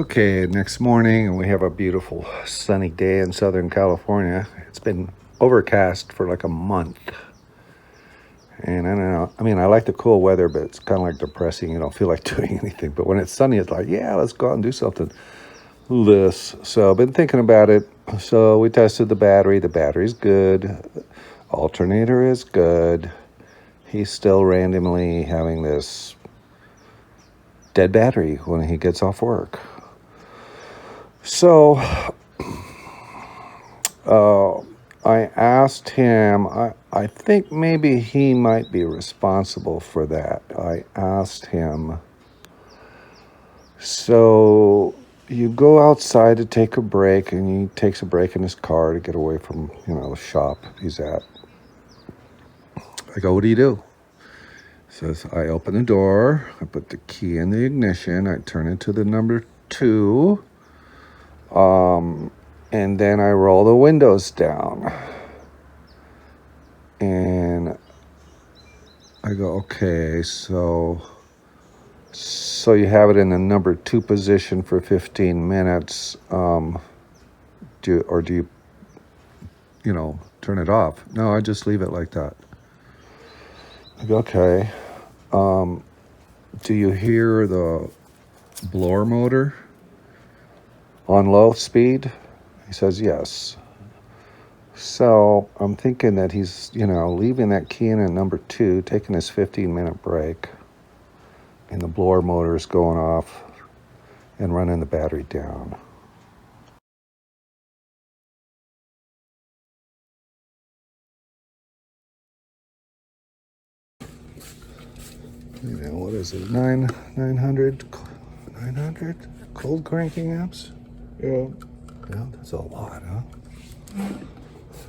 Okay, next morning, and we have a beautiful sunny day in Southern California. It's been overcast for like a month. And I don't know. I mean, I like the cool weather, but it's kind of like depressing. You don't feel like doing anything. But when it's sunny, it's like, yeah, let's go out and do something. So I've been thinking about it. So we tested the battery. The battery's good. Alternator is good. He's still randomly having this dead battery when he gets off work. So I asked him, I think maybe he might be responsible for that. I asked him, so you go outside to take a break, and he takes a break in his car to get away from, the shop he's at. I go, what do you do? He says, I open the door, I put the key in the ignition, I turn it to the number 2, and then I roll the windows down. And I go, okay, so you have it in the number 2 position for 15 minutes. Do you turn it off? No, I just leave it like that. I go, okay. Do you hear the blower motor on low speed? He says, yes. So I'm thinking that he's, leaving that key in at number 2, taking his 15-minute break, and the blower motor is going off and running the battery down. What is it? 900 cold cranking amps? Yeah, Yeah, that's a lot, huh?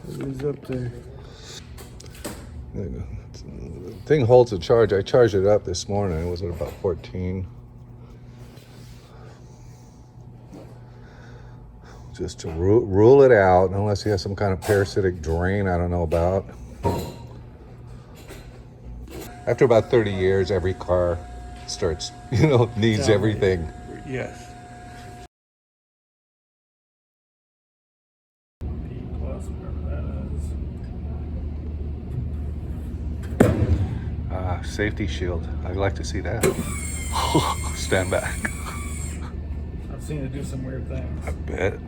it is up there. The thing holds a charge. I charged it up this morning. It was at about 14. Just to rule it out, unless you have some kind of parasitic drain I don't know about. After about 30 years, every car starts, needs everything. Yes. P+, whatever that is. Safety shield. I'd like to see that. Stand back. I've seen it do some weird things. I bet.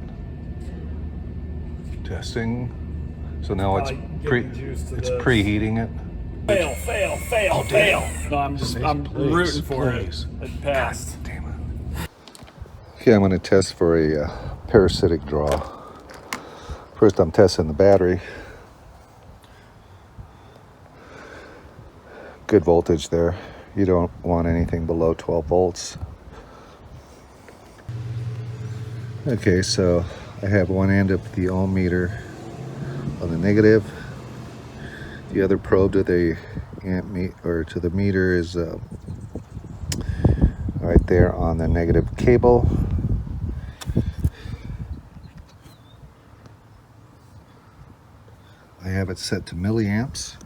Testing. So now it's preheating it. Fail. No, I'm rooting for it. It passed. Damn it. Okay, I'm going to test for a parasitic draw. First, I'm testing the battery. Good voltage there. You don't want anything below 12 volts. Okay, so I have one end of the ohm meter on the negative. The other probe to the to the meter is right there on the negative cable. I have it set to milliamps.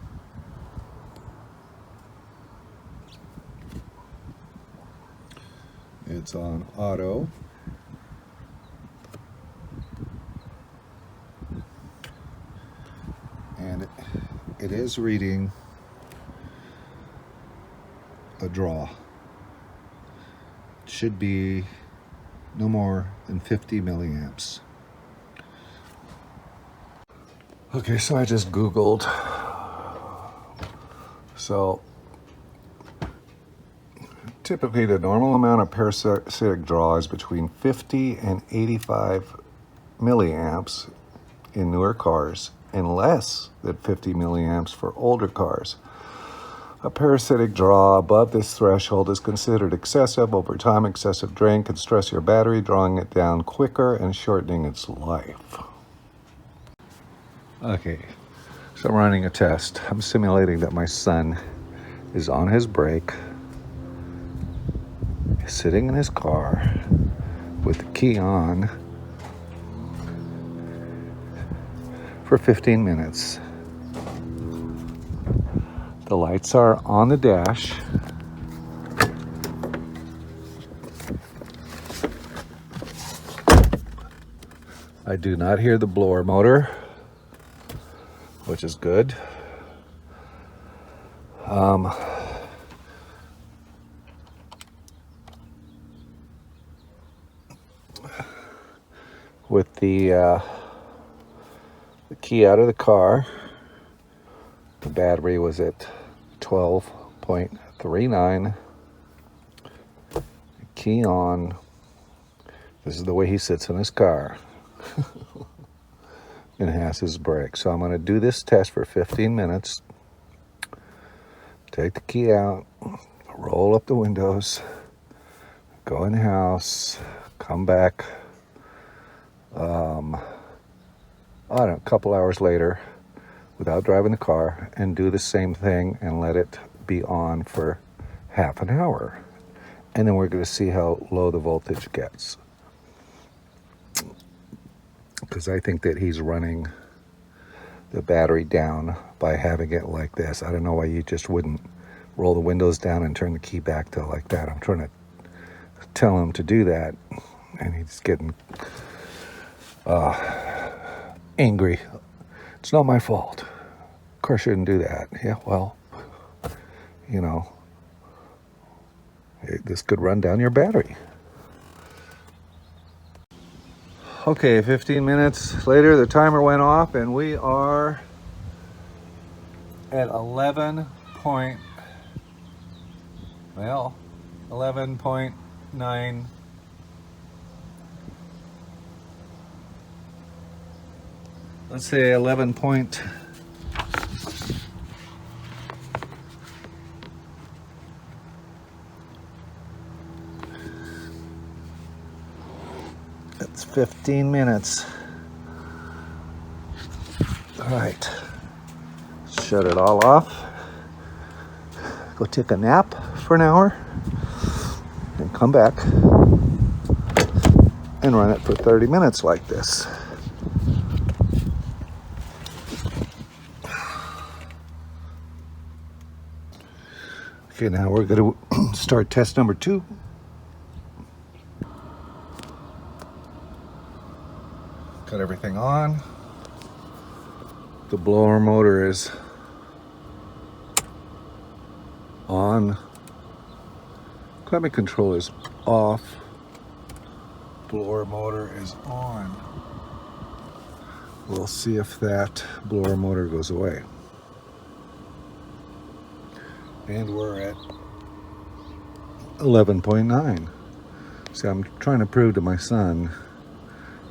It's on auto. And it is reading a draw. It should be no more than 50 milliamps. Okay, so I just Googled. So typically the normal amount of parasitic draw is between 50 and 85 milliamps in newer cars, and less than 50 milliamps for older cars. A parasitic draw above this threshold is considered excessive. Over time, excessive drain can stress your battery, drawing it down quicker and shortening its life. Okay, so I'm running a test. I'm simulating that my son is on his break, sitting in his car with the key on for 15 minutes. The lights are on the dash. I do not hear the blower motor, which is good. With the key out of the car, the battery was at 12.39. Key on. This is the way he sits in his car. And has his brake. So I'm going to do this test for 15 minutes. Take the key out, roll up the windows, go in the house, come back. I don't know, a couple hours later, without driving the car, and do the same thing and let it be on for half an hour. And then we're going to see how low the voltage gets. Because I think that he's running the battery down by having it like this. I don't know why you just wouldn't roll the windows down and turn the key back to like that. I'm trying to tell him to do that, and he's getting angry. It's not my fault. Of course you didn't do that. Yeah, well, you know, this could run down your battery. Okay, 15 minutes later, the timer went off, and we are at 11.9. Let's say 11 point. That's 15 minutes. All right. Shut it all off. Go take a nap for an hour. And come back. And run it for 30 minutes like this. Okay, now we're going to start test number 2. Got everything on. The blower motor is on. Climate control is off. Blower motor is on. We'll see if that blower motor goes away. And we're at 11.9. See, I'm trying to prove to my son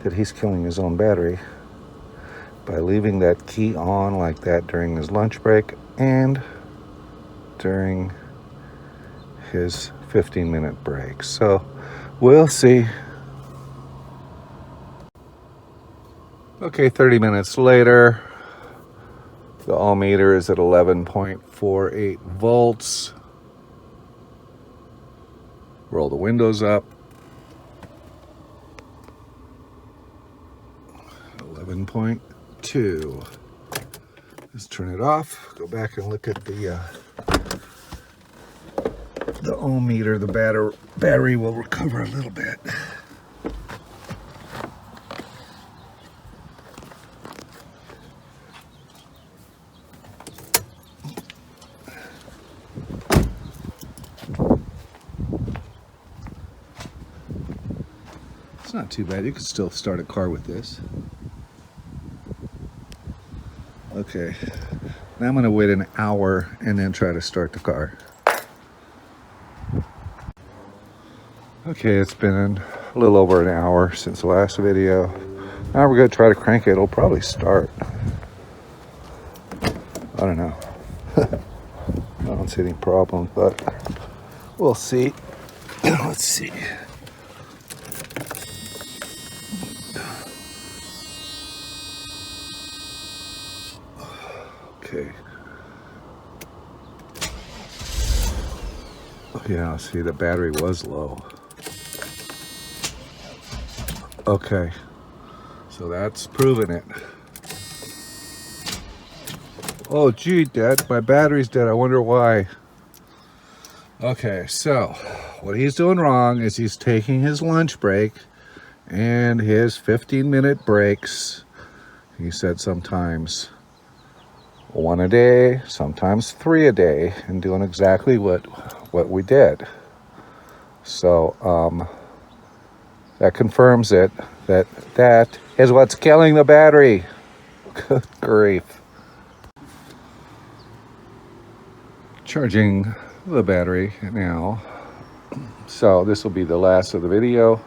that he's killing his own battery by leaving that key on like that during his lunch break and during his 15-minute break. So we'll see. Okay, 30 minutes later, the ohm meter is at 11.48 volts. Roll the windows up. 11.2. Let's turn it off. Go back and look at the ohm meter. The battery will recover a little bit. It's not too bad. You can still start a car with this. Okay, now I'm going to wait an hour and then try to start the car. Okay, it's been a little over an hour since the last video. Now we're going to try to crank it. It'll probably start. I don't know. I don't see any problem, but we'll see. Let's see. Okay. Yeah, see, the battery was low. Okay. So that's proving it. Oh, gee, Dad, my battery's dead. I wonder why. Okay, so what he's doing wrong is he's taking his lunch break And his 15-minute breaks, he said sometimes 1 a day, sometimes 3 a day, and doing exactly what we did. So that confirms it, that is what's killing the battery. Good grief. Charging the battery now. So this will be the last of the video.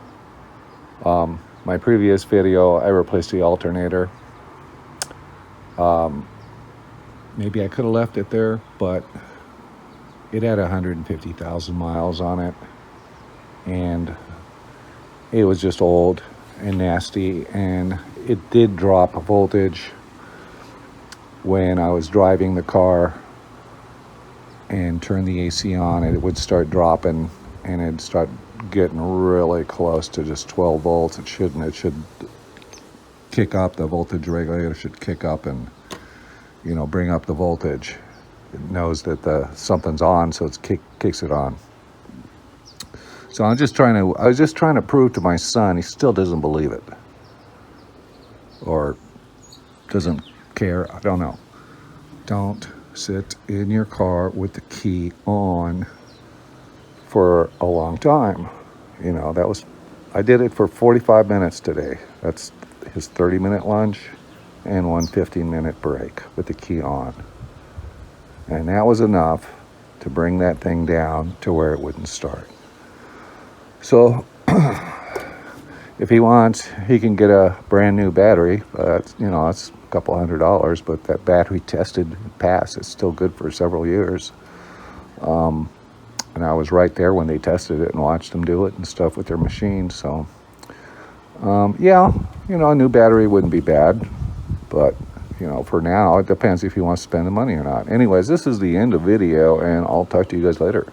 My previous video, I replaced the alternator. Maybe I could have left it there, but it had 150,000 miles on it, and it was just old and nasty, and it did drop voltage when I was driving the car and turn the AC on. It would start dropping, and it'd start getting really close to just 12 volts. It shouldn't. It should kick up. The voltage regulator should kick up and, you know, bring up the voltage. It knows that something's on, so it kicks it on. So I was just trying to prove to my son. He still doesn't believe it, or doesn't care. I don't know. Don't sit in your car with the key on for a long time. You know, I did it for 45 minutes today. That's his 30-minute lunch and one 15-minute break with the key on. And that was enough to bring that thing down to where it wouldn't start. So if he wants, he can get a brand new battery. That's a couple $100, but that battery tested passed. It's still good for several years. And I was right there when they tested it and watched them do it and stuff with their machines. So, yeah, a new battery wouldn't be bad. But, for now, it depends if he wants to spend the money or not. Anyways, this is the end of the video, and I'll talk to you guys later.